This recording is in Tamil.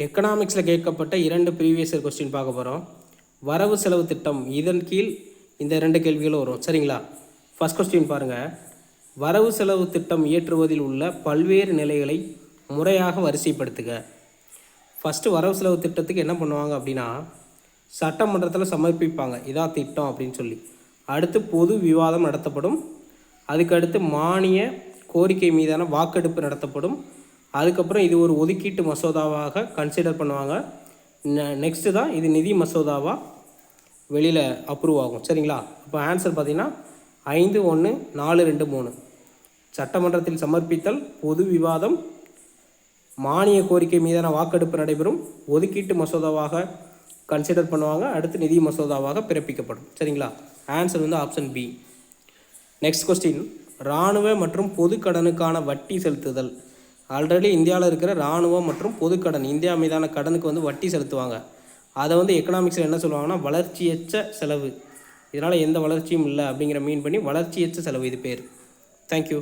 எக்கனாமிக்ஸில் கேட்கப்பட்ட 2 ப்ரீவியஸ் இயர் கொஸ்டின் பார்க்க போகிறோம். வரவு செலவு திட்டம் இதன் கீழ் இந்த 2 கேள்விகளும் வரும். சரிங்களா? ஃபஸ்ட் கொஸ்டின் பாருங்கள். வரவு செலவு திட்டம் இயற்றுவதில் உள்ள பல்வேறு நிலைகளை முறையாக வரிசைப்படுத்துக. ஃபஸ்ட்டு வரவு செலவு திட்டத்துக்கு என்ன பண்ணுவாங்க அப்படின்னா, சட்டமன்றத்தில் சமர்ப்பிப்பாங்க, இதான் திட்டம் அப்படின்னு சொல்லி. அடுத்து பொது விவாதம் நடத்தப்படும். அதுக்கடுத்து மானிய கோரிக்கை மீதான வாக்கெடுப்பு நடத்தப்படும். அதுக்கப்புறம் இது ஒரு ஒதுக்கீட்டு மசோதாவாக கன்சிடர் பண்ணுவாங்க. நெக்ஸ்ட்டு தான் இது நிதி மசோதாவாக வெளியில் அப்ரூவ் ஆகும். சரிங்களா? இப்போ ஆன்சர் பார்த்திங்கன்னா 5, 1, 4, 2, 3. சட்டமன்றத்தில் சமர்ப்பித்தல், பொது விவாதம், மானிய கோரிக்கை மீதான வாக்கெடுப்பு நடைபெறும், ஒதுக்கீட்டு மசோதாவாக கன்சிடர் பண்ணுவாங்க, அடுத்து நிதி மசோதாவாக பிறப்பிக்கப்படும். சரிங்களா? ஆன்சர் வந்து ஆப்ஷன் பி. நெக்ஸ்ட் கொஸ்டின், இராணுவ மற்றும் பொது கடனுக்கான வட்டி செலுத்துதல். ஆல்ரெடி இந்தியாவில் இருக்கிற இராணுவம் மற்றும் பொதுக்கடன், இந்தியா மீதான கடனுக்கு வந்து வட்டி செலுத்துவாங்க. அதை வந்து எக்கனாமிக்ஸில் என்ன சொல்லுவாங்கன்னா வளர்ச்சியற்ற செலவு. இதனால் எந்த வளர்ச்சியும் இல்லை அப்படிங்கிற மீன் பண்ணி வளர்ச்சியற்ற செலவு இது பேர். தேங்க்யூ.